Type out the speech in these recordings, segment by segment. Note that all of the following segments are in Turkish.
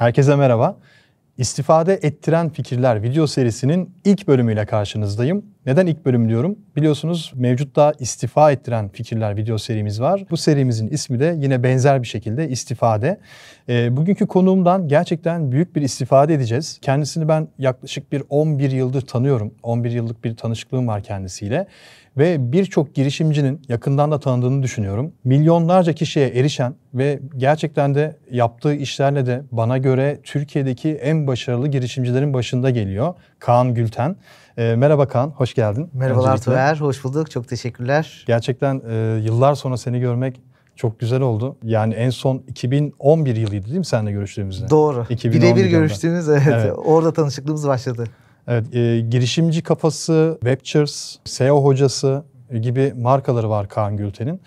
Herkese merhaba. İstifade ettiren fikirler video serisinin ilk bölümüyle karşınızdayım. Neden ilk bölüm diyorum? Biliyorsunuz mevcutta istifa ettiren fikirler video serimiz var. Bu serimizin ismi de yine benzer bir şekilde istifade. Bugünkü konuğumdan gerçekten büyük bir istifade edeceğiz. Kendisini ben yaklaşık bir 11 yıldır tanıyorum. 11 yıllık bir tanışıklığım var kendisiyle. Ve birçok girişimcinin yakından da tanıdığını düşünüyorum. Milyonlarca kişiye erişen ve gerçekten de yaptığı işlerle de bana göre Türkiye'deki en başarılı girişimcilerin başında geliyor. Kaan Gülten. Merhaba Kaan, hoş geldin. Merhabalar Tuğer, hoş bulduk. Çok teşekkürler. Gerçekten yıllar sonra seni görmek çok güzel oldu. Yani en son 2011 yılıydı değil mi seninle görüştüğümüzde? Doğru. Birebir görüştüğümüz, evet. Orada tanışıklığımız başladı. Evet, girişimci kafası, Webchers, SEO hocası gibi markaları var Kaan Gülten'in.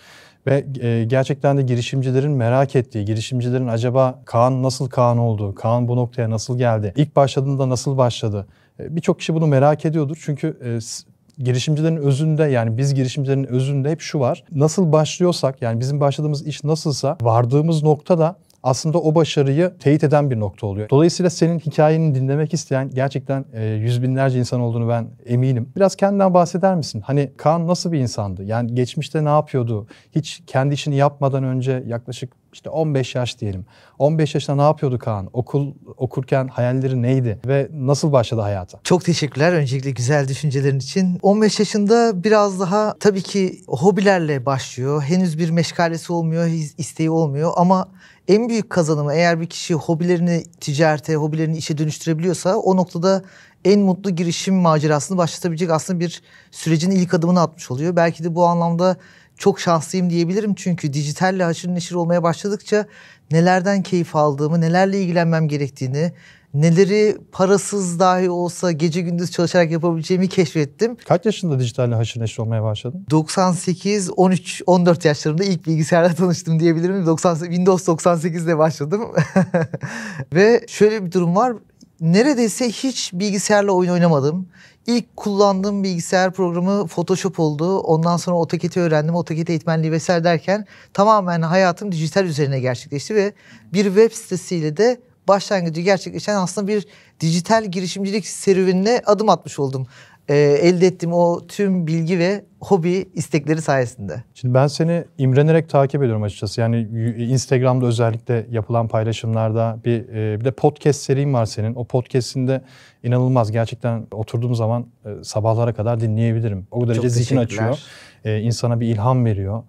Ve gerçekten de girişimcilerin merak ettiği, girişimcilerin acaba Kaan nasıl Kaan oldu, Kaan bu noktaya nasıl geldi, ilk başladığında nasıl başladı? Birçok kişi bunu merak ediyordur çünkü girişimcilerin özünde, yani biz girişimcilerin özünde hep şu var. Nasıl başlıyorsak, yani bizim başladığımız iş nasılsa vardığımız nokta da aslında o başarıyı teyit eden bir nokta oluyor. Dolayısıyla senin hikayeni dinlemek isteyen gerçekten yüz binlerce insan olduğunu ben eminim. Biraz kendinden bahseder misin? Hani Kaan nasıl bir insandı? Yani geçmişte ne yapıyordu? Hiç kendi işini yapmadan önce yaklaşık 15 yaş diyelim. 15 yaşında ne yapıyordu Kaan? Okul okurken hayalleri neydi? Ve nasıl başladı hayata? Çok teşekkürler öncelikle güzel düşüncelerin için. 15 yaşında biraz daha tabii ki hobilerle başlıyor. Henüz bir meşgalesi olmuyor, isteği olmuyor ama en büyük kazanımı eğer bir kişi hobilerini ticarete, hobilerini işe dönüştürebiliyorsa o noktada en mutlu girişim macerasını başlatabilecek aslında bir sürecin ilk adımını atmış oluyor. Belki de bu anlamda çok şanslıyım diyebilirim çünkü dijitalle haşır neşir olmaya başladıkça nelerden keyif aldığımı, nelerle ilgilenmem gerektiğini, neleri parasız dahi olsa gece gündüz çalışarak yapabileceğimi keşfettim. Kaç yaşında dijitalle haşır neşir olmaya başladın? 98, 13, 14 yaşlarında ilk bilgisayarla tanıştım diyebilirim. Windows 98'de başladım. Ve şöyle bir durum var. Neredeyse hiç bilgisayarla oyun oynamadım. İlk kullandığım bilgisayar programı Photoshop oldu. Ondan sonra AutoCAD'i öğrendim. AutoCAD eğitmenliği vesaire derken tamamen hayatım dijital üzerine gerçekleşti ve bir web sitesiyle de başlangıcı gerçekleşen aslında bir dijital girişimcilik serüvenine adım atmış oldum. Elde ettiğim o tüm bilgi ve hobi istekleri sayesinde. Şimdi ben seni imrenerek takip ediyorum açıkçası. Yani Instagram'da özellikle yapılan paylaşımlarda bir de podcast serin var senin. O podcast'inde inanılmaz, gerçekten oturduğum zaman sabahlara kadar dinleyebilirim. O derece zihin açıyor. İnsana bir ilham veriyor.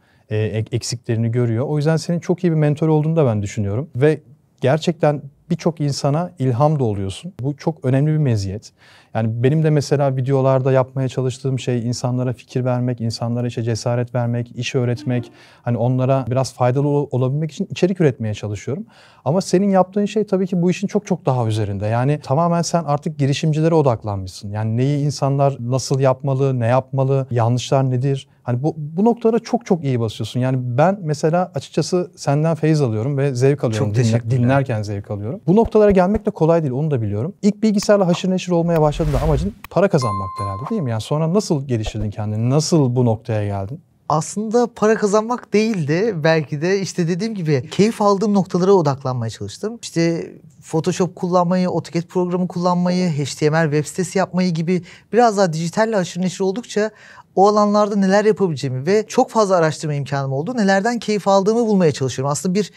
Eksiklerini görüyor. O yüzden senin çok iyi bir mentor olduğunu da ben düşünüyorum. Ve gerçekten birçok insana ilham da oluyorsun. Bu çok önemli bir meziyet. Yani benim de mesela videolarda yapmaya çalıştığım şey insanlara fikir vermek, insanlara cesaret vermek, iş öğretmek. Hani onlara biraz faydalı olabilmek için içerik üretmeye çalışıyorum. Ama senin yaptığın şey tabii ki bu işin çok çok daha üzerinde. Yani tamamen sen artık girişimcilere odaklanmışsın. Yani neyi insanlar nasıl yapmalı, ne yapmalı, yanlışlar nedir? Hani bu noktalara çok çok iyi basıyorsun. Yani ben mesela açıkçası senden feyiz alıyorum ve zevk alıyorum. Dinlerken zevk alıyorum. Bu noktalara gelmek de kolay değil, onu da biliyorum. İlk bilgisayarla haşır neşir olmaya başladığında amacın para kazanmaktı herhalde, değil mi? Yani sonra nasıl geliştirdin kendini? Nasıl bu noktaya geldin? Aslında para kazanmak değildi. Belki de işte dediğim gibi keyif aldığım noktalara odaklanmaya çalıştım. İşte Photoshop kullanmayı, AutoCAD programı kullanmayı, HTML web sitesi yapmayı gibi biraz daha dijitalle haşır neşir oldukça o alanlarda neler yapabileceğimi ve çok fazla araştırma imkanım oldu. Nelerden keyif aldığımı bulmaya çalışıyorum. Aslında bir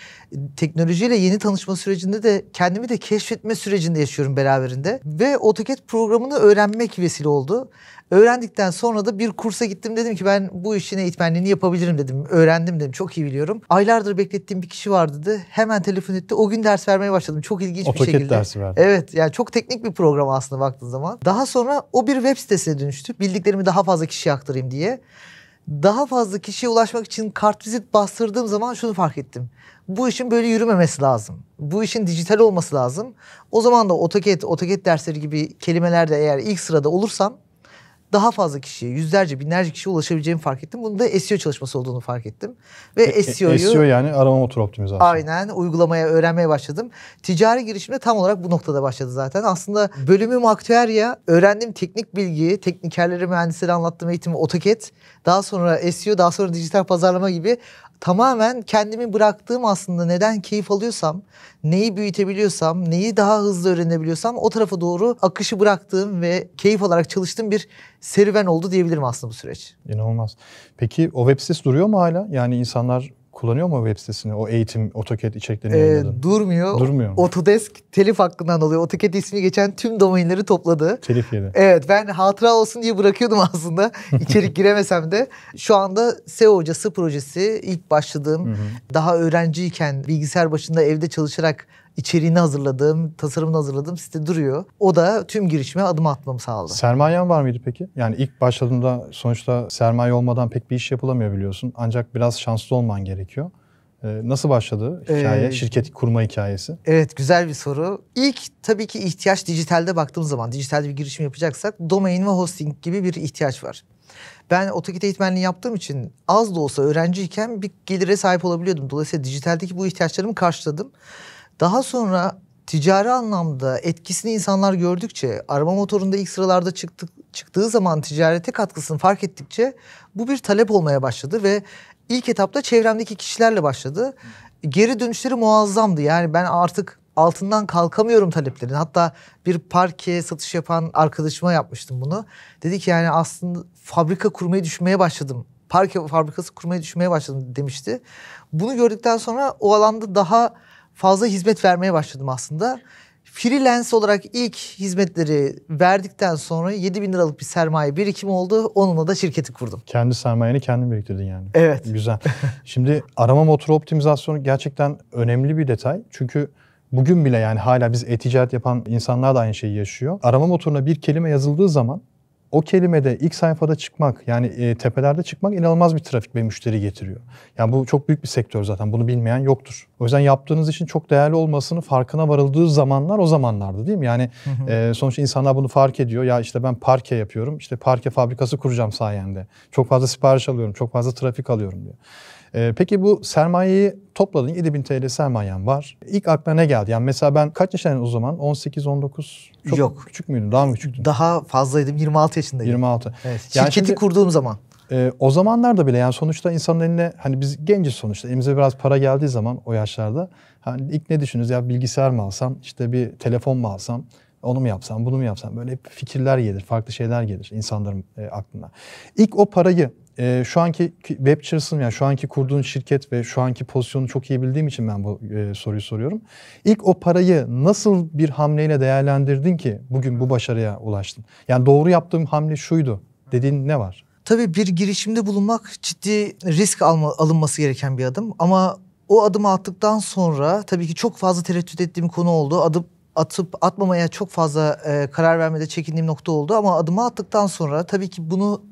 teknolojiyle yeni tanışma sürecinde de kendimi de keşfetme sürecinde yaşıyorum beraberinde. Ve AutoCAD programını öğrenmek vesile oldu. Öğrendikten sonra da bir kursa gittim. Dedim ki ben bu işin eğitmenliğini yapabilirim dedim. Öğrendim dedim. Çok iyi biliyorum. Aylardır beklettiğim bir kişi vardı dedi. Hemen telefon etti. O gün ders vermeye başladım. Çok ilginç bir şekilde. AutoCAD dersi verdin. Evet, yani çok teknik bir program aslında baktığın zaman. Daha sonra o bir web sitesine dönüştü. Bildiklerimi daha fazla kişiye aktarayım diye. Daha fazla kişiye ulaşmak için kartvizit bastırdığım zaman şunu fark ettim. Bu işin böyle yürümemesi lazım. Bu işin dijital olması lazım. O zaman da AutoCAD dersleri gibi kelimelerde eğer ilk sırada olursam daha fazla kişiye, yüzlerce, binlerce kişiye ulaşabileceğimi fark ettim. Bunun da SEO çalışması olduğunu fark ettim. Ve SEO yani arama motor optimizasyonu. Aynen, uygulamaya, öğrenmeye başladım. Ticari girişim de tam olarak bu noktada başladı zaten. Aslında bölümüm aktüerya, öğrendiğim teknik bilgi, teknikerlere, mühendislere anlattığım eğitim AutoCAD, daha sonra SEO, daha sonra dijital pazarlama gibi tamamen kendimi bıraktığım, aslında neden keyif alıyorsam, neyi büyütebiliyorsam, neyi daha hızlı öğrenebiliyorsam o tarafa doğru akışı bıraktığım ve keyif alarak çalıştığım bir serüven oldu diyebilirim aslında bu süreç. İnanılmaz. Peki o web sitesi duruyor mu hala? Yani insanlar kullanıyor mu web sitesini? O eğitim, AutoCAD içeriklerini yayınladın. Durmuyor. Durmuyor. Autodesk telif hakkından dolayı AutoCAD ismi geçen tüm domainleri topladı. Telif yedi. Evet, ben hatıra olsun diye bırakıyordum aslında. İçerik giremesem de. Şu anda SEO hocası projesi, ilk başladığım, daha öğrenciyken bilgisayar başında evde çalışarak içeriğini hazırladığım, tasarımını hazırladığım site duruyor. O da tüm girişime adım atmamı sağladı. Sermayen var mıydı peki? Yani ilk başladığında sonuçta sermaye olmadan pek bir iş yapılamıyor biliyorsun. Ancak biraz şanslı olman gerekiyor. Nasıl başladı hikaye, şirket kurma hikayesi? Evet, güzel bir soru. İlk tabii ki ihtiyaç, dijitalde baktığımız zaman, dijitalde bir girişim yapacaksak domain ve hosting gibi bir ihtiyaç var. Ben AutoCAD eğitmenliği yaptığım için az da olsa öğrenciyken bir gelire sahip olabiliyordum. Dolayısıyla dijitaldeki bu ihtiyaçlarımı karşıladım. Daha sonra ticari anlamda etkisini insanlar gördükçe, arama motorunda ilk sıralarda çıktığı zaman ticarete katkısını fark ettikçe bu bir talep olmaya başladı ve ilk etapta çevremdeki kişilerle başladı. Geri dönüşleri muazzamdı. Yani ben artık altından kalkamıyorum taleplerin. Hatta bir parke satış yapan arkadaşıma yapmıştım bunu. Dedi ki yani aslında fabrika kurmayı düşünmeye başladım. Parke fabrikası kurmayı düşünmeye başladım demişti. Bunu gördükten sonra o alanda daha fazla hizmet vermeye başladım aslında. Freelance olarak ilk hizmetleri verdikten sonra 7.000 liralık bir sermaye birikimi oldu. Onunla da şirketi kurdum. Kendi sermayeni kendin biriktirdin yani. Evet. Güzel. Şimdi arama motoru optimizasyonu gerçekten önemli bir detay. Çünkü bugün bile yani hala biz e-ticaret yapan insanlar da aynı şeyi yaşıyor. Arama motoruna bir kelime yazıldığı zaman o kelimede ilk sayfada çıkmak, yani tepelerde çıkmak inanılmaz bir trafik ve müşteri getiriyor. Yani bu çok büyük bir sektör zaten. Bunu bilmeyen yoktur. O yüzden yaptığınız işin çok değerli olmasının farkına varıldığı zamanlar o zamanlardı değil mi? Yani sonuçta insanlar bunu fark ediyor. Ya işte ben parke yapıyorum. İşte parke fabrikası kuracağım sayende. Çok fazla sipariş alıyorum. Çok fazla trafik alıyorum diyor. Peki bu sermayeyi topladın. 7.000 TL sermayen var. İlk aklına ne geldi? Yani mesela ben kaç yaşındaydın o zaman? 18-19? Çok Yok. küçük müydün? Daha mı küçüktün? Daha fazlaydım. 26 yaşındaydım. 26. Evet. Yani Şirketi şimdi, kurduğum zaman. O zamanlarda bile yani sonuçta insanın eline, hani biz genciz sonuçta, elimize biraz para geldiği zaman o yaşlarda hani ilk ne düşünürüz? Ya bilgisayar mı alsam, işte bir telefon mu alsam, onu mu yapsam, bunu mu yapsam, böyle hep fikirler gelir, farklı şeyler gelir insanların aklına. İlk o parayı şu anki Webchers'ın, yani şu anki kurduğun şirket ve şu anki pozisyonu çok iyi bildiğim için ben bu soruyu soruyorum. İlk o parayı nasıl bir hamleyle değerlendirdin ki bugün bu başarıya ulaştın? Yani doğru yaptığım hamle şuydu dediğin ne var? Tabii bir girişimde bulunmak ciddi risk alınması gereken bir adım. Ama o adımı attıktan sonra tabii ki çok fazla tereddüt ettiğim konu oldu. Adım atıp atmamaya çok fazla karar vermede çekindiğim nokta oldu. Ama adımı attıktan sonra tabii ki bunu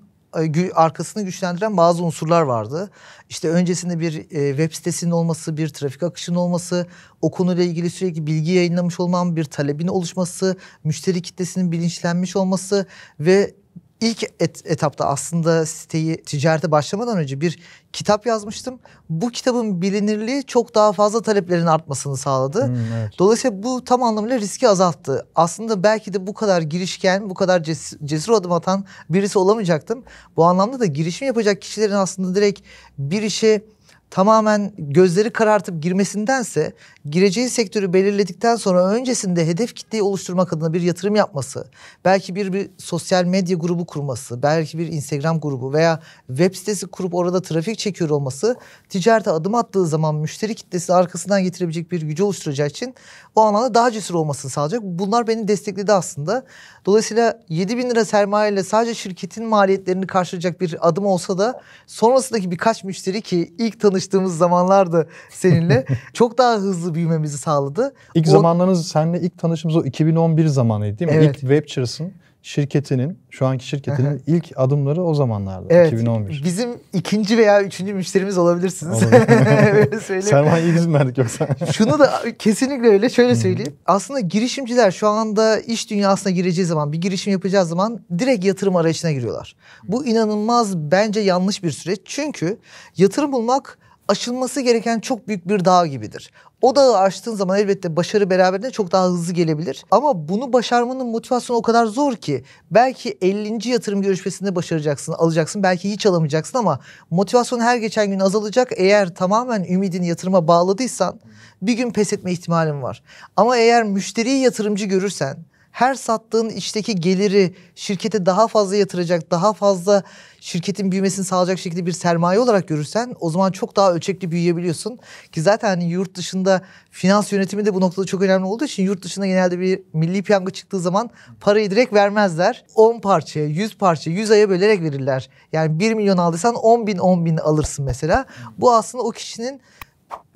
arkasını güçlendiren bazı unsurlar vardı. İşte öncesinde bir web sitesinin olması, bir trafik akışının olması, o konuyla ilgili sürekli bilgi yayınlamış olmam, bir talebin oluşması, müşteri kitlesinin bilinçlenmiş olması ve İlk etapta aslında siteyi ticarete başlamadan önce bir kitap yazmıştım. Bu kitabın bilinirliği çok daha fazla taleplerin artmasını sağladı. Evet. Dolayısıyla bu tam anlamıyla riski azalttı. Aslında belki de bu kadar girişken, bu kadar cesur adım atan birisi olamayacaktım. Bu anlamda da girişim yapacak kişilerin aslında direkt bir işe tamamen gözleri karartıp girmesindense gireceği sektörü belirledikten sonra öncesinde hedef kitleyi oluşturmak adına bir yatırım yapması, belki bir sosyal medya grubu kurması, belki bir Instagram grubu veya web sitesi kurup orada trafik çekiyor olması ticarete adım attığı zaman müşteri kitlesi arkasından getirebilecek bir gücü oluşturacağı için o anlamda daha cesur olmasını sağlayacak. Bunlar beni destekledi aslında. Dolayısıyla 7.000 lira sermayeyle sadece şirketin maliyetlerini karşılayacak bir adım olsa da sonrasındaki birkaç müşteri ki ilk tanıştığımız zamanlarda seninle çok daha hızlı büyümemizi sağladı. İlk zamanlarınız, seninle ilk tanışımız o 2011 zamanıydı değil mi? Evet. İlk Webchers'ın şirketinin, şu anki şirketinin ilk adımları o zamanlarda. Evet. 2011. Bizim ikinci veya üçüncü müşterimiz olabilirsiniz. Öyle söyleyeyim. Sermayeyi biz mi verdik yoksa? Şunu da kesinlikle öyle. Şöyle söyleyeyim. Aslında girişimciler şu anda iş dünyasına gireceği zaman, bir girişim yapacağı zaman direkt yatırım arayışına giriyorlar. Bu inanılmaz, bence yanlış bir süreç. Çünkü yatırım bulmak aşılması gereken çok büyük bir dağ gibidir. O dağı aştığın zaman elbette başarı beraberinde çok daha hızlı gelebilir. Ama bunu başarmanın motivasyonu o kadar zor ki. Belki 50. yatırım görüşmesinde başaracaksın, alacaksın. Belki hiç alamayacaksın ama motivasyon her geçen gün azalacak. Eğer tamamen ümidini yatırıma bağladıysan bir gün pes etme ihtimalin var. Ama eğer müşteriyi yatırımcı görürsen, her sattığın işteki geliri şirkete daha fazla yatıracak, daha fazla şirketin büyümesini sağlayacak şekilde bir sermaye olarak görürsen o zaman çok daha ölçekli büyüyebiliyorsun. Ki zaten hani yurt dışında finans yönetimi de bu noktada çok önemli olduğu için yurt dışında genelde bir milli piyango çıktığı zaman parayı direkt vermezler. 10 parçaya, 100 parçaya, 100 aya bölerek verirler. Yani 1 milyon aldıysan 10 bin alırsın mesela. Bu aslında o kişinin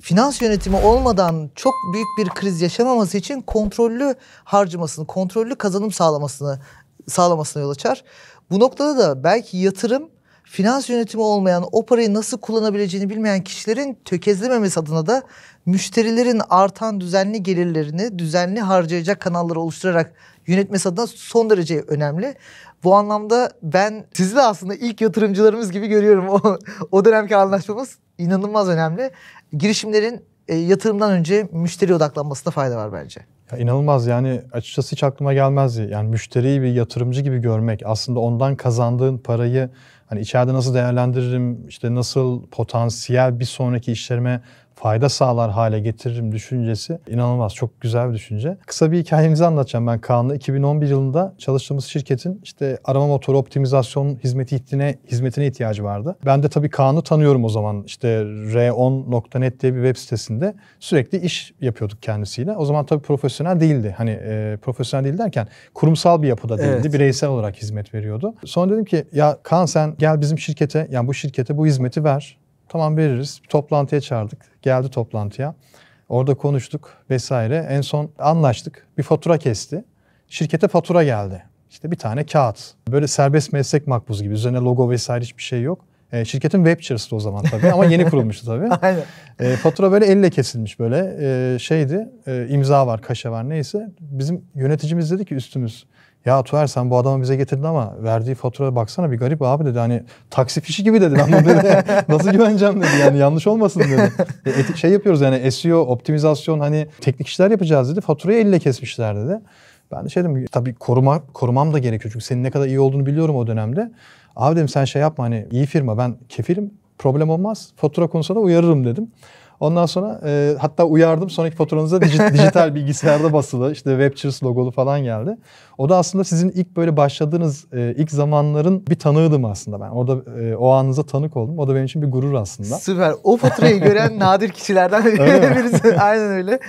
finans yönetimi olmadan çok büyük bir kriz yaşamaması için kontrollü harcamasını, kontrollü kazanım sağlamasına yol açar. Bu noktada da belki yatırım, finans yönetimi olmayan, o parayı nasıl kullanabileceğini bilmeyen kişilerin tökezlememesi adına da müşterilerin artan düzenli gelirlerini düzenli harcayacak kanalları oluşturarak yönetmesi adına son derece önemli. Bu anlamda ben sizi de aslında ilk yatırımcılarımız gibi görüyorum. O dönemki anlaşmamız inanılmaz önemli. Girişimlerin yatırımdan önce müşteri odaklanmasında fayda var bence. Ya inanılmaz, yani açıkçası hiç aklıma gelmezdi. Yani müşteriyi bir yatırımcı gibi görmek, aslında ondan kazandığın parayı hani içeride nasıl değerlendiririm, işte nasıl potansiyel bir sonraki işlerime fayda sağlar hale getiririm düşüncesi inanılmaz, çok güzel bir düşünce. Kısa bir hikayemizi anlatacağım ben Kaan'la. 2011 yılında çalıştığımız şirketin işte arama motoru optimizasyon hizmetine ihtiyacı vardı. Ben de tabii Kaan'ı tanıyorum o zaman. İşte r10.net diye bir web sitesinde sürekli iş yapıyorduk kendisiyle. O zaman tabii profesyonel değildi. Hani profesyonel değil derken kurumsal bir yapıda değildi. Evet. Bireysel olarak hizmet veriyordu. Sonra dedim ki ya Kaan sen gel bizim şirkete, yani bu şirkete bu hizmeti ver. Tamam veririz. Bir toplantıya çağırdık. Geldi toplantıya. Orada konuştuk vesaire. En son anlaştık. Bir fatura kesti. Şirkete fatura geldi. İşte bir tane kağıt. Böyle serbest meslek makbuzu gibi. Üzerine logo vesaire hiçbir şey yok. Şirketin web çalıştı o zaman tabii ama yeni kurulmuştu tabii. Aynen. Fatura böyle elle kesilmiş böyle şeydi. İmza var, kaşe var neyse. Bizim yöneticimiz dedi ki üstümüz. Ya Tuğer sen bu adamı bize getirdin ama verdiği faturaya baksana bir garip abi dedi. Hani taksi fişi gibi dedi. Ben dedi. Nasıl güveneceğim dedi. Yani yanlış olmasın dedi. Şey yapıyoruz yani SEO, optimizasyon hani teknik işler yapacağız dedi. Faturayı elle kesmişler dedi. Ben de şey dedim tabii korumam da gerekiyor. Çünkü senin ne kadar iyi olduğunu biliyorum o dönemde. Abi dedim sen şey yapma hani iyi firma ben kefilim problem olmaz. Fatura konusunda uyarırım dedim. Ondan sonra hatta uyardım. Sonraki faturanıza dijital bilgisayarda basılı işte Webchers logolu falan geldi. O da aslında sizin ilk böyle başladığınız ilk zamanların bir tanığıydım aslında ben. Orada o anınıza tanık oldum. O da benim için bir gurur aslında. Süper. O faturayı gören nadir kişilerden birisi. Aynen öyle.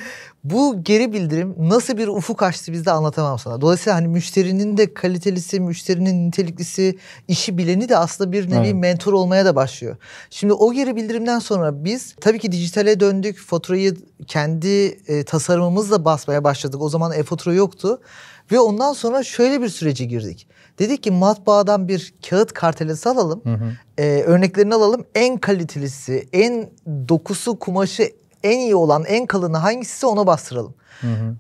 Bu geri bildirim nasıl bir ufuk açtı biz de anlatamam sana. Dolayısıyla hani müşterinin de kalitelisi, müşterinin niteliklisi, işi bileni de aslında bir nevi mentor olmaya da başlıyor. Şimdi o geri bildirimden sonra biz tabii ki dijitale döndük. Faturayı kendi tasarımımızla basmaya başladık. O zaman e-fatura yoktu. Ve ondan sonra şöyle bir sürece girdik. Dedik ki matbaadan bir kağıt kartelesi alalım. Örneklerini alalım. En kalitelisi, en dokusu, kumaşı en iyi olan, en kalını hangisi ona bastıralım.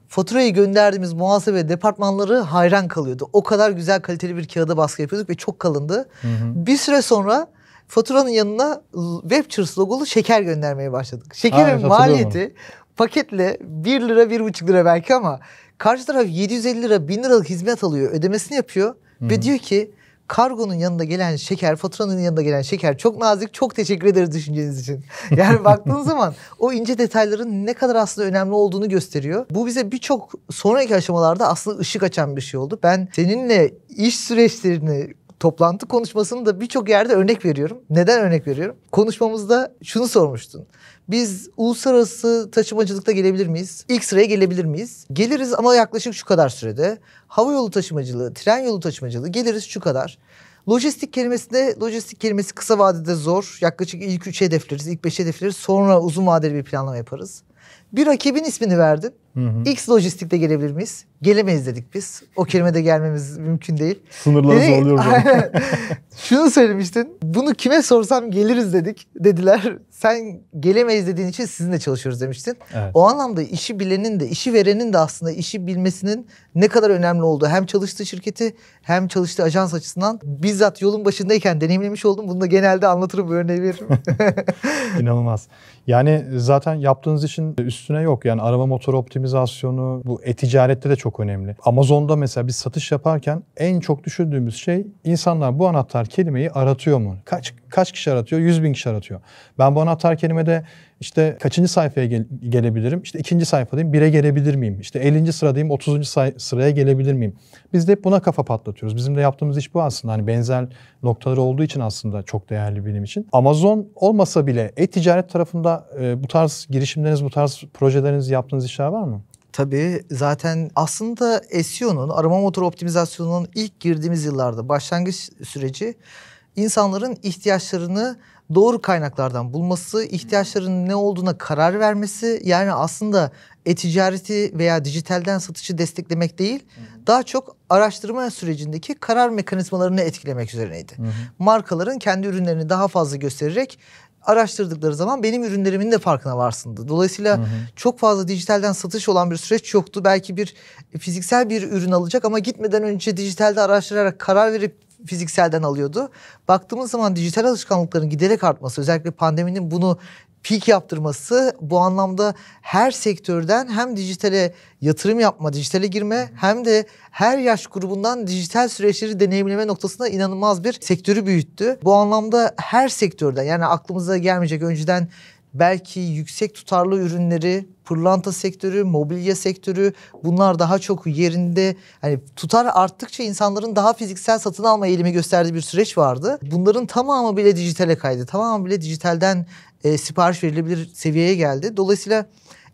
Faturayı gönderdiğimiz muhasebe departmanları hayran kalıyordu. O kadar güzel kaliteli bir kağıda baskı yapıyorduk ve çok kalındı. Bir süre sonra faturanın yanına Webchers logolu şeker göndermeye başladık. Şekerin maliyeti paketle 1 lira 1,5 lira belki ama karşı taraf 750 lira 1000 liralık hizmet alıyor, ödemesini yapıyor ve diyor ki kargonun yanında gelen şeker, faturanın yanında gelen şeker çok nazik, çok teşekkür ederiz düşünceniz için. Yani baktığın zaman o ince detayların ne kadar aslında önemli olduğunu gösteriyor. Bu bize birçok sonraki aşamalarda aslında ışık açan bir şey oldu. Ben seninle iş süreçlerini, toplantı konuşmasını da birçok yerde örnek veriyorum. Neden örnek veriyorum? Konuşmamızda şunu sormuştun. Biz uluslararası taşımacılıkta gelebilir miyiz? İlk sıraya gelebilir miyiz? Geliriz ama yaklaşık şu kadar sürede. Havayolu taşımacılığı, tren yolu taşımacılığı geliriz şu kadar. Lojistik kelimesi kısa vadede zor. Yaklaşık ilk 3 hedefleriz, ilk 5 hedefleriz. Sonra uzun vadeli bir planlama yaparız. Bir rakibin ismini verdin. X lojistikte gelebilir miyiz? Gelemeyiz dedik biz. O kelimede gelmemiz mümkün değil. Sınırları zorluyoruz. Şunu söylemiştin. Bunu kime sorsam geliriz dedik. Dediler sen gelemeyiz dediğin için sizinle çalışıyoruz demiştin. Evet. O anlamda işi bilenin de işi verenin de aslında işi bilmesinin ne kadar önemli olduğu hem çalıştığı şirketi hem çalıştığı ajans açısından bizzat yolun başındayken deneyimlemiş oldum. Bunu da genelde anlatırım, örneği veririm. İnanılmaz. Yani zaten yaptığınız işin üst üstüne yok. Yani arama motoru optimizasyonu bu e-ticarette de çok önemli. Amazon'da mesela biz satış yaparken en çok düşündüğümüz şey insanlar bu anahtar kelimeyi aratıyor mu? Kaç kişi aratıyor? 100.000 kişi aratıyor. Ben bu anahtar kelimede işte kaçıncı sayfaya gelebilirim? İşte 2. sayfadayım, 1'e gelebilir miyim? İşte 50. sıradayım, 30. sıraya gelebilir miyim? Biz de hep buna kafa patlatıyoruz. Bizim de yaptığımız iş bu aslında. Hani benzer noktaları olduğu için aslında çok değerli benim için. Amazon olmasa bile e-ticaret tarafında bu tarz girişimleriniz, bu tarz projeleriniz, yaptığınız işler var mı? Tabii zaten aslında SEO'nun, arama motoru optimizasyonunun ilk girdiğimiz yıllarda başlangıç süreci insanların ihtiyaçlarını doğru kaynaklardan bulması, ihtiyaçlarının ne olduğuna karar vermesi, yani aslında e-ticareti veya dijitalden satışı desteklemek değil, daha çok araştırma sürecindeki karar mekanizmalarını etkilemek üzerineydi. Markaların kendi ürünlerini daha fazla göstererek araştırdıkları zaman benim ürünlerimin de farkına varsındı. Dolayısıyla çok fazla dijitalden satış olan bir süreç yoktu. Belki bir fiziksel bir ürün alacak ama gitmeden önce dijitalde araştırarak karar verip fizikselden alıyordu. Baktığımız zaman dijital alışkanlıkların giderek artması, özellikle pandeminin bunu peak yaptırması, bu anlamda her sektörden hem dijitale yatırım yapma, dijitale girme, hem de her yaş grubundan dijital süreçleri deneyimleme noktasında inanılmaz bir sektörü büyüttü. Bu anlamda her sektörden, yani aklımıza gelmeyecek önceden belki yüksek tutarlı ürünleri, pırlanta sektörü, mobilya sektörü, bunlar daha çok yerinde. Hani tutar arttıkça insanların daha fiziksel satın alma eğilimi gösterdiği bir süreç vardı. Bunların tamamı bile dijitale kaydı. Tamamı bile dijitalden sipariş verilebilir seviyeye geldi. Dolayısıyla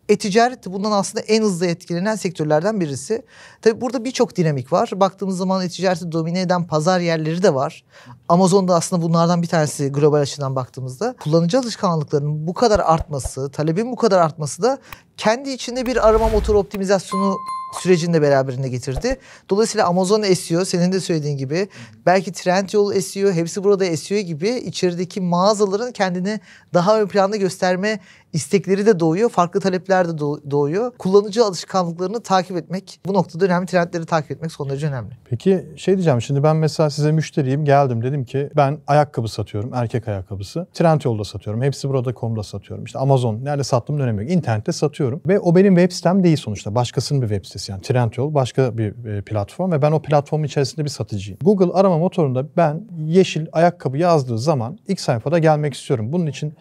e-ticaret de bundan aslında en hızlı etkilenen sektörlerden birisi. Tabii burada birçok dinamik var. Baktığımız zaman e-ticareti domine eden pazar yerleri de var. Amazon'da aslında bunlardan bir tanesi global açıdan baktığımızda. Kullanıcı alışkanlıklarının bu kadar artması, talebin bu kadar artması da kendi içinde bir arama motoru optimizasyonu sürecini de beraberinde getirdi. Dolayısıyla Amazon SEO, senin de söylediğin gibi, belki Trendyol SEO, hepsi burada SEO gibi içerideki mağazaların kendini daha ön planda gösterme istekleri de doğuyor. Farklı talepler de doğuyor. Kullanıcı alışkanlıklarını takip etmek, bu noktada önemli, trendleri takip etmek son derece önemli. Peki şey diyeceğim, şimdi ben mesela size müşteriyim, geldim dedim ki ben ayakkabı satıyorum, erkek ayakkabısı. Trendyol'da satıyorum, hepsi burada.com'da satıyorum. İşte Amazon, nerede sattığım önemi yok. İnternette satıyorum ve o benim web sitem değil sonuçta. Başkasının bir web sitesi, yani Trendyol başka bir platform ve ben o platformun içerisinde bir satıcıyım. Google arama motorunda ben yeşil ayakkabı yazdığı zaman ilk sayfada gelmek istiyorum. Bunun için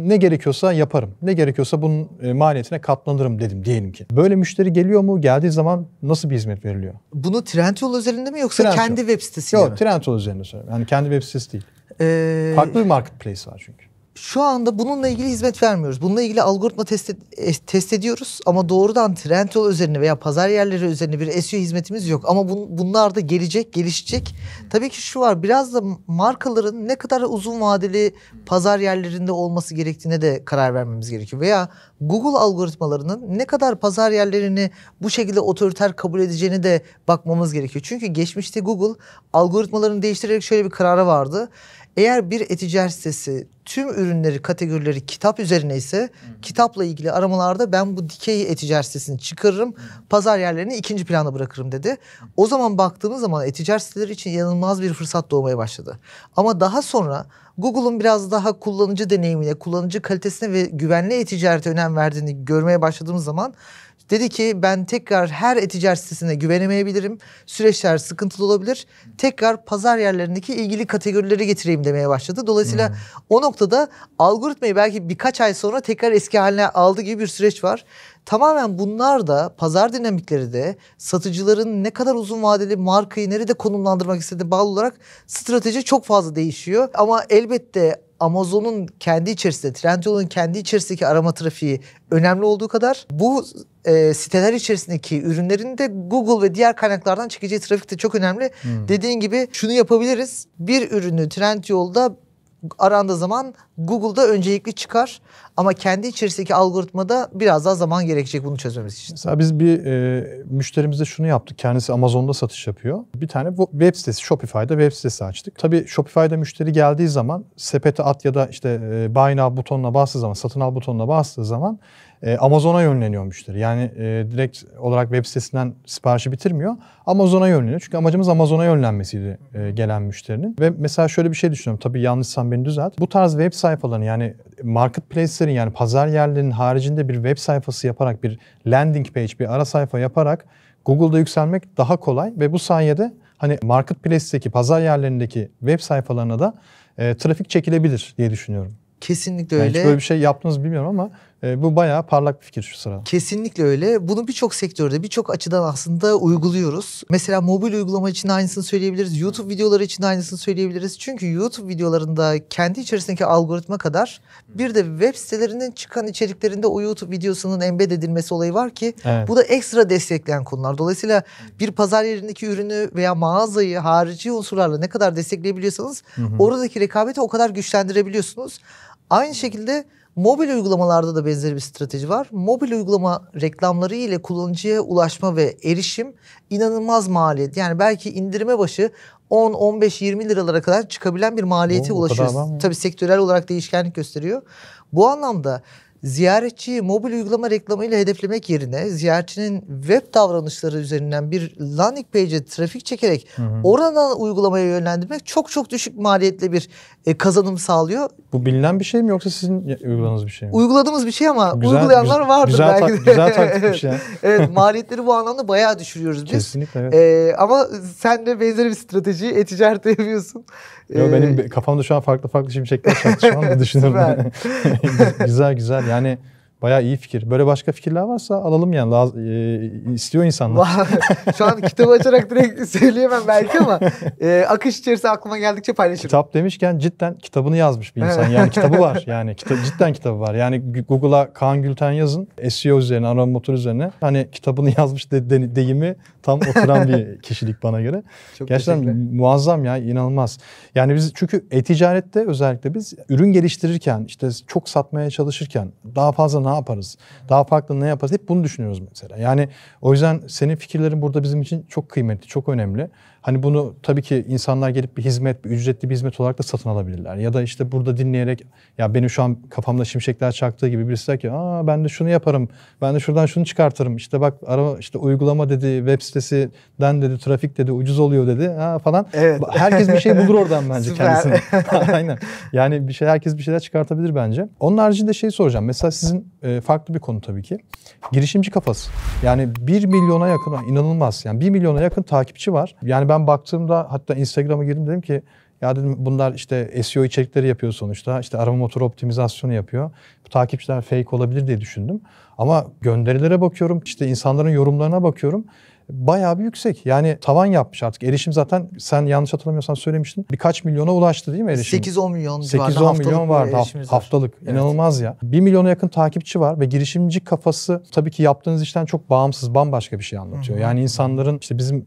ne gerekiyorsa yaparım. Ne gerekiyorsa bunun maliyetine katlanırım dedim diyelim ki. Böyle müşteri geliyor mu? Geldiği zaman nasıl bir hizmet veriliyor? Bunu Trendyol özelinde mi yoksa Trendyol. kendi web sitesiyle mi? Yok, Trendyol üzerinde söylüyorum. Yani kendi web sitesi değil. Farklı bir marketplace var çünkü. Şu anda bununla ilgili hizmet vermiyoruz. Bununla ilgili algoritma test ediyoruz ama doğrudan Trendyol üzerine veya pazar yerleri üzerine bir SEO hizmetimiz yok. Ama bunlar da gelecek, gelişecek. Tabii ki şu var, biraz da markaların ne kadar uzun vadeli pazar yerlerinde olması gerektiğine de karar vermemiz gerekiyor. Veya Google algoritmalarının ne kadar pazar yerlerini bu şekilde otoriter kabul edeceğine de bakmamız gerekiyor. Çünkü geçmişte Google algoritmalarını değiştirerek şöyle bir karara vardı. Eğer bir e-ticaret sitesi tüm ürünleri, kategorileri kitap üzerine ise kitapla ilgili aramalarda ben bu dikey e-ticaret sitesini çıkarırım, pazar yerlerini ikinci plana bırakırım dedi. O zaman baktığımız zaman e-ticaret siteleri için inanılmaz bir fırsat doğmaya başladı. Ama daha sonra Google'un biraz daha kullanıcı deneyimine, kullanıcı kalitesine ve güvenli e-ticarete önem verdiğini görmeye başladığımız zaman dedi ki ben tekrar her e-ticaret sitesine güvenemeyebilirim. Süreçler sıkıntılı olabilir. Tekrar pazar yerlerindeki ilgili kategorileri getireyim demeye başladı. Dolayısıyla o noktada algoritmayı belki birkaç ay sonra tekrar eski haline aldığı gibi bir süreç var. Tamamen bunlar da, pazar dinamikleri de, satıcıların ne kadar uzun vadeli markayı nerede konumlandırmak istediğine bağlı olarak strateji çok fazla değişiyor. Ama elbette Amazon'un kendi içerisinde, Trendyol'un kendi içerisindeki arama trafiği önemli olduğu kadar bu siteler içerisindeki ürünlerin de Google ve diğer kaynaklardan çekeceği trafik de çok önemli. Dediğin gibi şunu yapabiliriz. Bir ürünü Trendyol'da arandığı zaman Google'da öncelikli çıkar. Ama kendi içerisindeki algoritmada biraz daha zaman gerekecek bunu çözmemiz için. Mesela biz bir müşterimizde şunu yaptık. Kendisi Amazon'da satış yapıyor. Bir tane web sitesi, Shopify'da web sitesi açtık. Tabii Shopify'da müşteri geldiği zaman sepete at ya da işte buy now butonuna bastığı zaman, satın al butonuna bastığı zaman Amazon'a yönleniyor müşteri. Yani direkt olarak web sitesinden siparişi bitirmiyor. Amazon'a yönleniyor. Çünkü amacımız Amazon'a yönlenmesiydi gelen müşterinin. Ve mesela şöyle bir şey düşünüyorum. Tabii yanlışsam beni düzelt. Bu tarz web sayfalarını, yani marketplace'lerin, yani pazar yerlerinin haricinde bir web sayfası yaparak, bir landing page, bir ara sayfa yaparak Google'da yükselmek daha kolay ve bu sayede hani marketplace'teki, pazar yerlerindeki web sayfalarına da trafik çekilebilir diye düşünüyorum. Kesinlikle yani öyle. Hiç böyle bir şey yaptınız bilmiyorum ama bu bayağı parlak bir fikir şu sırada. Kesinlikle öyle. Bunu birçok sektörde, birçok açıdan aslında uyguluyoruz. Mesela mobil uygulama için aynısını söyleyebiliriz. YouTube videoları için aynısını söyleyebiliriz. Çünkü YouTube videolarında kendi içerisindeki algoritma kadar bir de web sitelerinin çıkan içeriklerinde o YouTube videosunun embed edilmesi olayı var ki bu da ekstra destekleyen konular. Dolayısıyla bir pazar yerindeki ürünü veya mağazayı harici unsurlarla ne kadar destekleyebiliyorsanız oradaki rekabeti o kadar güçlendirebiliyorsunuz. Aynı şekilde mobil uygulamalarda da benzer bir strateji var. Mobil uygulama reklamları ile kullanıcıya ulaşma ve erişim inanılmaz maliyet. Yani belki indirime başı 10, 15, 20 liralara kadar çıkabilen bir maliyete ulaşıyoruz. Tabii sektörel olarak değişkenlik gösteriyor. Bu anlamda ziyaretçiyi mobil uygulama reklamıyla hedeflemek yerine ziyaretçinin web davranışları üzerinden bir landing page'e trafik çekerek oradan uygulamaya yönlendirmek çok çok düşük maliyetli bir kazanım sağlıyor. Bu bilinen bir şey mi yoksa sizin uyguladığınız bir şey mi? Uyguladığımız bir şey ama uygulayanlar vardır belki de. Güzel taktikmiş yani. Evet, maliyetleri bu anlamda bayağı düşürüyoruz biz. Kesinlikle evet. Ama sen de benzer bir strateji e-ticarette yapıyorsun. Benim kafamda şu an farklı şimşekler çaktı şu an düşünüyorum. Güzel yani bayağı iyi fikir. Böyle başka fikirler varsa alalım yani. İstiyor insanlar. Şu an kitabı açarak direkt söyleyemem belki ama akış içerisinde aklıma geldikçe paylaşırım. Kitap demişken cidden kitabını yazmış bir insan. Yani kitabı var. Yani cidden kitabı var. Yani Google'a Kaan Gülten yazın. SEO üzerine, arama motoru üzerine. Hani kitabını yazmış deyimi tam oturan bir kişilik bana göre. Çok gerçekten muazzam ya, inanılmaz. Yani biz çünkü e-ticarette özellikle biz ürün geliştirirken, işte çok satmaya çalışırken daha fazla ne yaparız? Daha farklı ne yaparız? Hep bunu düşünüyoruz mesela. Yani o yüzden senin fikirlerin burada bizim için çok kıymetli, çok önemli. Hani bunu tabii ki insanlar gelip bir hizmet, bir ücretli bir hizmet olarak da satın alabilirler. Ya da işte burada dinleyerek, ya benim şu an kafamda şimşekler çaktığı gibi birisi der ki, ben de şunu yaparım, ben de şuradan şunu çıkartırım. İşte bak işte uygulama dedi, web sitesinden dedi, trafik dedi, ucuz oluyor dedi falan. Evet. Herkes bir şey bulur oradan bence kendisine. Aynen. Yani herkes bir şeyler çıkartabilir bence. Onun haricinde şey soracağım. Mesela sizin farklı bir konu tabii ki. Girişimci kafası. Yani 1 milyona yakın, inanılmaz. Yani 1 milyona yakın takipçi var. Yani ben baktığımda, hatta Instagram'a girdim, dedim ki ya dedim bunlar işte SEO içerikleri yapıyor sonuçta. İşte arama motoru optimizasyonu yapıyor. Bu takipçiler fake olabilir diye düşündüm. Ama gönderilere bakıyorum, işte insanların yorumlarına bakıyorum. Bayağı bir yüksek. Yani tavan yapmış artık. Erişim zaten, sen yanlış hatırlamıyorsan söylemiştin, birkaç milyona ulaştı değil mi erişim? 8-10 milyon 8-10 milyon vardı haftalık. Evet. İnanılmaz ya. 1 milyona yakın takipçi var ve girişimci kafası tabii ki yaptığınız işten çok bağımsız, bambaşka bir şey anlatıyor. Yani insanların, işte bizim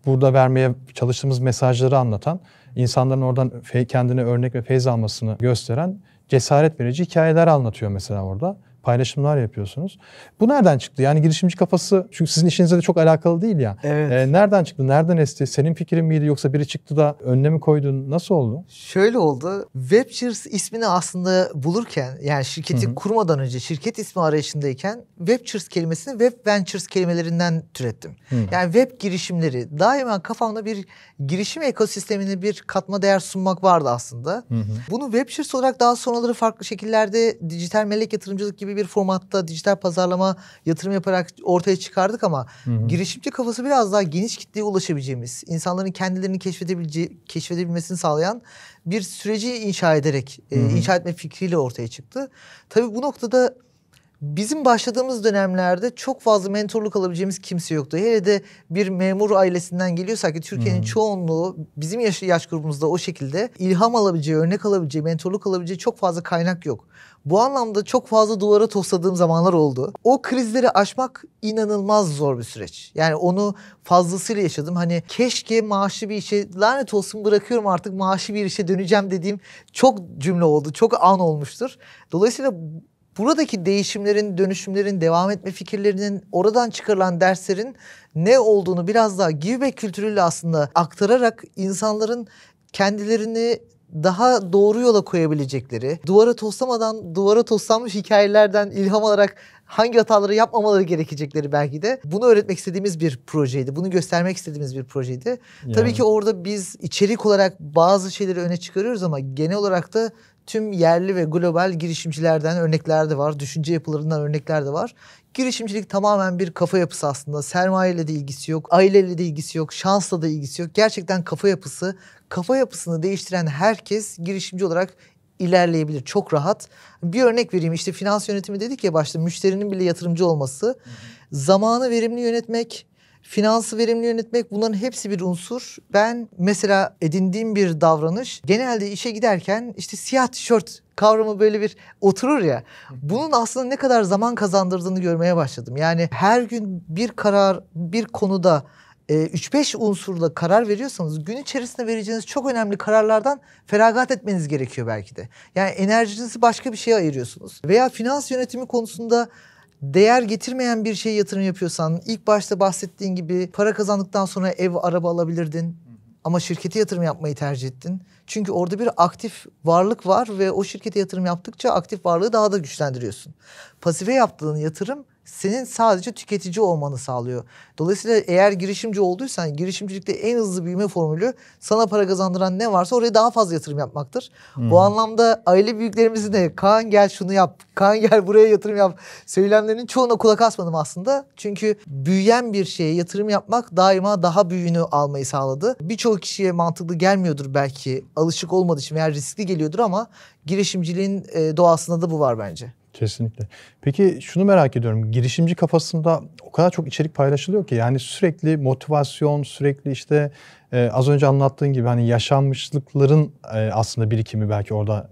burada vermeye çalıştığımız mesajları anlatan, insanların oradan kendine örnek ve feyz almasını gösteren cesaret verici hikayeler anlatıyor mesela orada. Paylaşımlar yapıyorsunuz. Bu nereden çıktı? Yani girişimci kafası, çünkü sizin işinizle de çok alakalı değil ya. Evet. Nereden çıktı? Nereden esti? Senin fikrin miydi yoksa biri çıktı da önüne mi koydun? Nasıl oldu? Şöyle oldu. Webchers ismini aslında bulurken, yani şirketi kurmadan önce, şirket ismi arayışındayken Webchers kelimesini Web Ventures kelimelerinden türettim. Yani web girişimleri. Daima kafamda bir girişim ekosistemine bir katma değer sunmak vardı aslında. Bunu Webchers olarak daha sonraları farklı şekillerde dijital melek yatırımcılık gibi bir formatta dijital pazarlama yatırım yaparak ortaya çıkardık ama girişimci kafası biraz daha geniş kitleye ulaşabileceğimiz, insanların kendilerini keşfedebilmesini sağlayan bir süreci inşa ederek, inşa etme fikriyle ortaya çıktı. Tabii bu noktada bizim başladığımız dönemlerde çok fazla mentorluk alabileceğimiz kimse yoktu. Hele de bir memur ailesinden geliyorsak ki Türkiye'nin çoğunluğu bizim yaş grubumuzda o şekilde ilham alabileceği, örnek alabileceği, mentorluk alabileceği çok fazla kaynak yok. Bu anlamda çok fazla duvara tosladığım zamanlar oldu. O krizleri aşmak inanılmaz zor bir süreç. Yani onu fazlasıyla yaşadım. Hani keşke maaşlı bir işe, lanet olsun bırakıyorum artık maaşlı bir işe döneceğim dediğim çok cümle oldu. Çok an olmuştur. Dolayısıyla buradaki değişimlerin, dönüşümlerin, devam etme fikirlerinin, oradan çıkarılan derslerin ne olduğunu biraz daha give back kültürüyle aslında aktararak insanların kendilerini daha doğru yola koyabilecekleri, duvara toslanmış hikayelerden ilham alarak hangi hataları yapmamaları gerekecekleri belki de bunu öğretmek istediğimiz bir projeydi. Bunu göstermek istediğimiz bir projeydi. Yani. Tabii ki orada biz içerik olarak bazı şeyleri öne çıkarıyoruz ama genel olarak da tüm yerli ve global girişimcilerden örnekler de var. Düşünce yapılarından örnekler de var. Girişimcilik tamamen bir kafa yapısı aslında. Sermayeyle de ilgisi yok, aileyle de ilgisi yok, şansla da ilgisi yok. Gerçekten kafa yapısı, kafa yapısını değiştiren herkes girişimci olarak ilerleyebilir. Çok rahat. Bir örnek vereyim. İşte finans yönetimi dedik ya başta, müşterinin bile yatırımcı olması. Zamanı verimli yönetmek, finansı verimli yönetmek, bunların hepsi bir unsur. Ben mesela edindiğim bir davranış, genelde işe giderken işte siyah tişört kavramı böyle bir oturur ya. Bunun aslında ne kadar zaman kazandırdığını görmeye başladım. Yani her gün bir karar, bir konuda 3-5 unsurla karar veriyorsanız gün içerisinde vereceğiniz çok önemli kararlardan feragat etmeniz gerekiyor belki de. Yani enerjinizi başka bir şeye ayırıyorsunuz. Veya finans yönetimi konusunda değer getirmeyen bir şeye yatırım yapıyorsan, ilk başta bahsettiğin gibi para kazandıktan sonra ev, araba alabilirdin. Ama şirkete yatırım yapmayı tercih ettin. Çünkü orada bir aktif varlık var ve o şirkete yatırım yaptıkça aktif varlığı daha da güçlendiriyorsun. Pasife yaptığın yatırım senin sadece tüketici olmanı sağlıyor. Dolayısıyla eğer girişimci olduysan, girişimcilikte en hızlı büyüme formülü sana para kazandıran ne varsa oraya daha fazla yatırım yapmaktır. Bu anlamda aile büyüklerimizin de Kaan gel şunu yap, Kaan gel buraya yatırım yap söylemlerinin çoğuna kulak asmadım aslında. Çünkü büyüyen bir şeye yatırım yapmak daima daha büyüğünü almayı sağladı. Birçok kişiye mantıklı gelmiyordur belki, alışık olmadığı için veya riskli geliyordur ama girişimciliğin doğasında da bu var bence. Kesinlikle. Peki şunu merak ediyorum. Girişimci kafasında o kadar çok içerik paylaşılıyor ki yani sürekli motivasyon, sürekli işte az önce anlattığın gibi hani yaşanmışlıkların aslında birikimi belki orada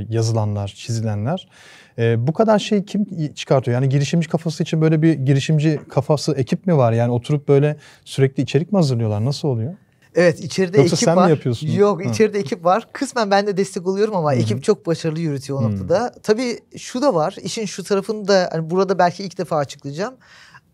yazılanlar, çizilenler. Bu kadar şeyi kim çıkartıyor? Yani girişimci kafası için böyle bir girişimci kafası ekip mi var? Yani oturup böyle sürekli içerik mi hazırlıyorlar? Nasıl oluyor? Evet, içeride Yoksa ekip sen var. mi yapıyorsun? Yok, içeride ekip var. Kısmen ben de destek oluyorum ama ekip çok başarılı yürütüyor o noktada. Tabii şu da var. İşin şu tarafını da hani burada belki ilk defa açıklayacağım.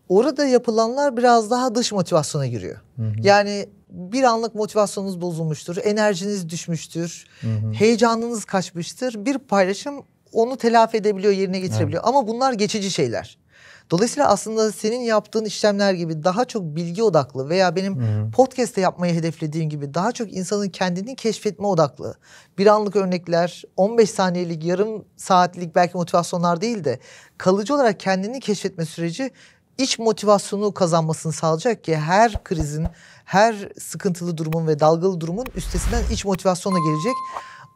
Orada yapılanlar biraz daha dış motivasyona giriyor. Yani bir anlık motivasyonunuz bozulmuştur, enerjiniz düşmüştür, heyecanınız kaçmıştır. Bir paylaşım onu telafi edebiliyor, yerine getirebiliyor. Ama bunlar geçici şeyler. Dolayısıyla aslında senin yaptığın işlemler gibi daha çok bilgi odaklı veya benim podcast'te yapmayı hedeflediğim gibi daha çok insanın kendini keşfetme odaklı. Bir anlık örnekler, 15 saniyelik, yarım saatlik belki motivasyonlar değil de kalıcı olarak kendini keşfetme süreci iç motivasyonu kazanmasını sağlayacak ki her krizin, her sıkıntılı durumun ve dalgalı durumun üstesinden iç motivasyonla gelecek.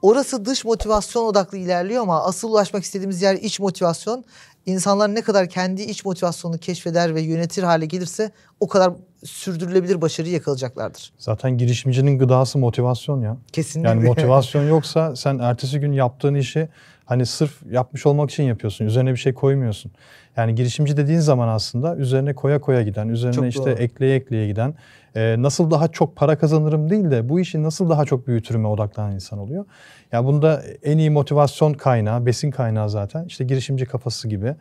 Orası dış motivasyon odaklı ilerliyor ama asıl ulaşmak istediğimiz yer iç motivasyon. İnsanlar ne kadar kendi iç motivasyonunu keşfeder ve yönetir hale gelirse o kadar sürdürülebilir başarıyı yakalayacaklardır. Zaten girişimcinin gıdası motivasyon ya. Kesinlikle. Yani motivasyon yoksa sen ertesi gün yaptığın işi hani sırf yapmış olmak için yapıyorsun. Üzerine bir şey koymuyorsun. Yani girişimci dediğin zaman aslında üzerine koya koya giden, üzerine Çok işte doğru. ekleye ekleye giden, nasıl daha çok para kazanırım değil de bu işi nasıl daha çok büyütürüme odaklanan insan oluyor. Yani bunda en iyi motivasyon kaynağı, besin kaynağı zaten işte girişimci kafası gibi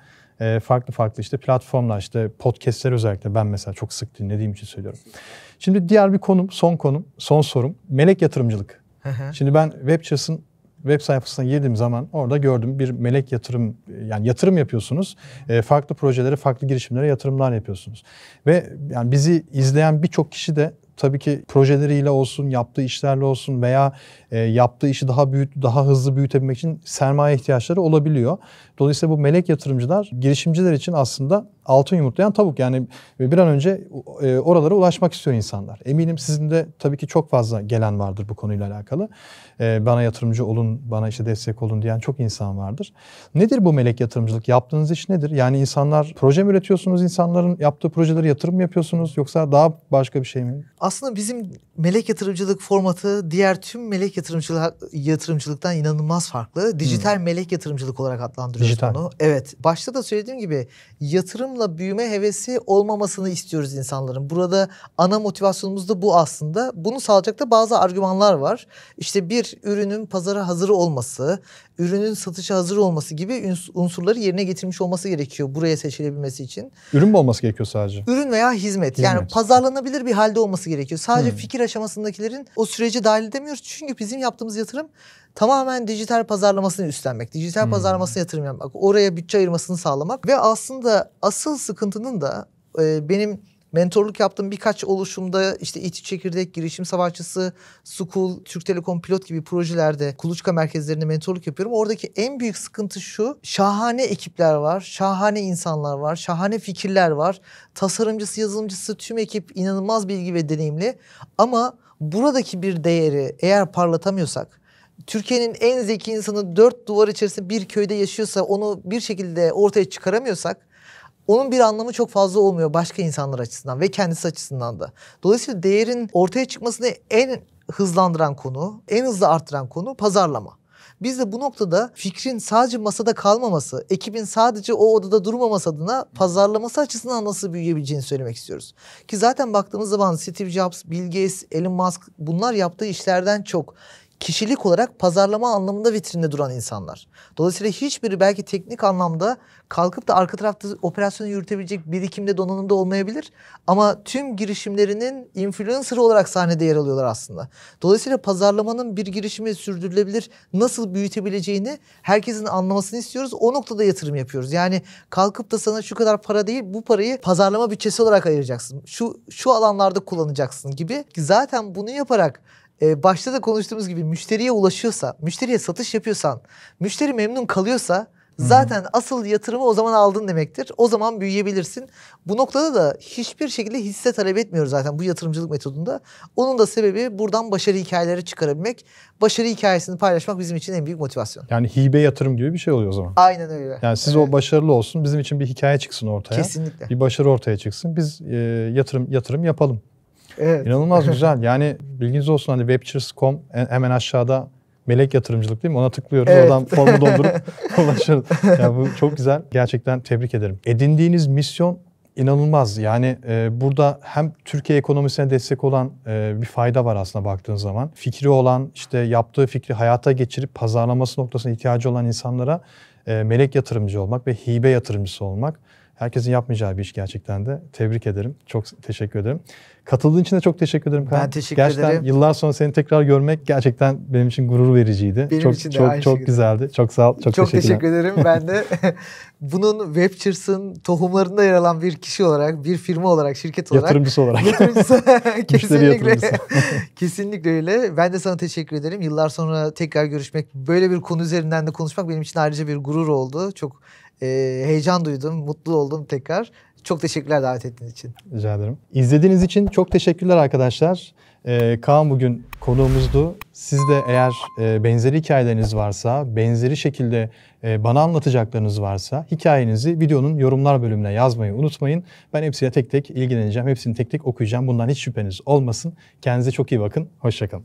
farklı farklı işte platformlar, işte podcastler özellikle ben mesela çok sık dinlediğim için söylüyorum. Şimdi diğer bir konum, son sorum melek yatırımcılık. Şimdi ben Webchas'ın web sayfasına girdiğim zaman orada gördüm bir melek yatırım, yani yatırım yapıyorsunuz. Farklı projelere, farklı girişimlere yatırımlar yapıyorsunuz. Ve yani bizi izleyen birçok kişi de tabii ki projeleriyle olsun, yaptığı işlerle olsun veya yaptığı işi daha hızlı büyütebilmek için sermaye ihtiyaçları olabiliyor. Dolayısıyla bu melek yatırımcılar girişimciler için aslında altın yumurtlayan tavuk. Yani bir an önce oralara ulaşmak istiyor insanlar. Eminim sizin de tabii ki çok fazla gelen vardır bu konuyla alakalı. Bana yatırımcı olun, bana işte destek olun diyen çok insan vardır. Nedir bu melek yatırımcılık? Yaptığınız iş nedir? Yani insanlar proje mi üretiyorsunuz? İnsanların yaptığı projelere yatırım mı yapıyorsunuz? Yoksa daha başka bir şey mi? Aslında bizim melek yatırımcılık formatı diğer tüm melek yatırımcılıktan inanılmaz farklı. Dijital melek yatırımcılık olarak adlandırıyoruz bunu. Evet. Başta da söylediğim gibi yatırımla büyüme hevesi olmamasını istiyoruz insanların. Burada ana motivasyonumuz da bu aslında. Bunu sağlayacak da bazı argümanlar var. İşte bir ürünün pazara hazır olması, ürünün satışa hazır olması gibi unsurları yerine getirmiş olması gerekiyor buraya seçilebilmesi için. Ürün mü olması gerekiyor sadece? Ürün veya hizmet. Yani pazarlanabilir bir halde olması gerekiyor. Sadece fikir aşamasındakilerin o sürece dahil edemiyoruz. Çünkü bizim yaptığımız yatırım tamamen dijital pazarlamasını üstlenmek. Dijital pazarlamasına yatırım yapmak. Oraya bütçe ayırmasını sağlamak. Ve aslında asıl sıkıntının da benim mentorluk yaptığım birkaç oluşumda işte İTÜ Çekirdek, Girişim Savaşçısı, School, Türk Telekom Pilot gibi projelerde kuluçka merkezlerinde mentorluk yapıyorum. Oradaki en büyük sıkıntı şu: şahane ekipler var, şahane insanlar var, şahane fikirler var. Tasarımcısı, yazılımcısı, tüm ekip inanılmaz bilgi ve deneyimli. Ama buradaki bir değeri eğer parlatamıyorsak, Türkiye'nin en zeki insanı 4 duvar içerisinde bir köyde yaşıyorsa onu bir şekilde ortaya çıkaramıyorsak, onun bir anlamı çok fazla olmuyor başka insanlar açısından ve kendisi açısından da. Dolayısıyla değerin ortaya çıkmasını en hızlandıran konu, en hızlı arttıran konu pazarlama. Biz de bu noktada fikrin sadece masada kalmaması, ekibin sadece o odada durmaması adına pazarlaması açısından nasıl büyüyebileceğini söylemek istiyoruz. Ki zaten baktığımız zaman Steve Jobs, Bill Gates, Elon Musk, bunlar yaptığı işlerden çok kişilik olarak pazarlama anlamında vitrinde duran insanlar. Dolayısıyla hiçbiri belki teknik anlamda kalkıp da arka tarafta operasyonu yürütebilecek birikimde, donanımda olmayabilir. Ama tüm girişimlerinin influencer olarak sahnede yer alıyorlar aslında. Dolayısıyla pazarlamanın bir girişimi sürdürülebilir nasıl büyütebileceğini herkesin anlamasını istiyoruz. O noktada yatırım yapıyoruz. Yani kalkıp da sana şu kadar para değil, bu parayı pazarlama bütçesi olarak ayıracaksın. Şu alanlarda kullanacaksın gibi. Zaten bunu yaparak başta da konuştuğumuz gibi müşteriye ulaşıyorsa, müşteriye satış yapıyorsan, müşteri memnun kalıyorsa zaten asıl yatırımı o zaman aldın demektir. O zaman büyüyebilirsin. Bu noktada da hiçbir şekilde hisse talep etmiyoruz zaten bu yatırımcılık metodunda. Onun da sebebi buradan başarı hikayeleri çıkarabilmek. Başarı hikayesini paylaşmak bizim için en büyük motivasyon. Yani hibe yatırım gibi bir şey oluyor o zaman. Aynen öyle. Yani siz o başarılı olsun, bizim için bir hikaye çıksın ortaya. Kesinlikle. Bir başarı ortaya çıksın. Biz yatırım yapalım. Evet. İnanılmaz güzel. Yani bilginiz olsun, hani Webchers.com hemen aşağıda melek yatırımcılık değil mi? Ona tıklıyoruz. Evet. Oradan formu doldurup ulaşırız. Yani bu çok güzel. Gerçekten tebrik ederim. Edindiğiniz misyon inanılmaz. Yani burada hem Türkiye ekonomisine destek olan bir fayda var aslında baktığın zaman. Fikri olan, işte yaptığı fikri hayata geçirip pazarlaması noktasına ihtiyacı olan insanlara melek yatırımcı olmak ve hibe yatırımcısı olmak. Herkesin yapmayacağı bir iş gerçekten de. Tebrik ederim. Çok teşekkür ederim. Katıldığın için de çok teşekkür ederim. Ben teşekkür gerçekten ederim. Yıllar sonra seni tekrar görmek gerçekten benim için gurur vericiydi. Benim için de çok güzeldi. Çok sağ ol. Çok teşekkür ederim. Ben de bunun Webchers'ın tohumlarında yer alan bir kişi olarak, bir firma olarak, şirket olarak. Yatırımcısı olarak. Kesinlikle. Kesinlikle öyle. Ben de sana teşekkür ederim. Yıllar sonra tekrar görüşmek, böyle bir konu üzerinden de konuşmak benim için ayrıca bir gurur oldu. Çok heyecan duydum, mutlu oldum tekrar. Çok teşekkürler davet ettiğiniz için. Rica ederim. İzlediğiniz için çok teşekkürler arkadaşlar. Kaan bugün konuğumuzdu. Siz de eğer benzeri hikayeleriniz varsa, benzeri şekilde bana anlatacaklarınız varsa hikayenizi videonun yorumlar bölümüne yazmayı unutmayın. Ben hepsiyle tek tek ilgileneceğim. Hepsini tek tek okuyacağım. Bundan hiç şüpheniz olmasın. Kendinize çok iyi bakın. Hoşça kalın.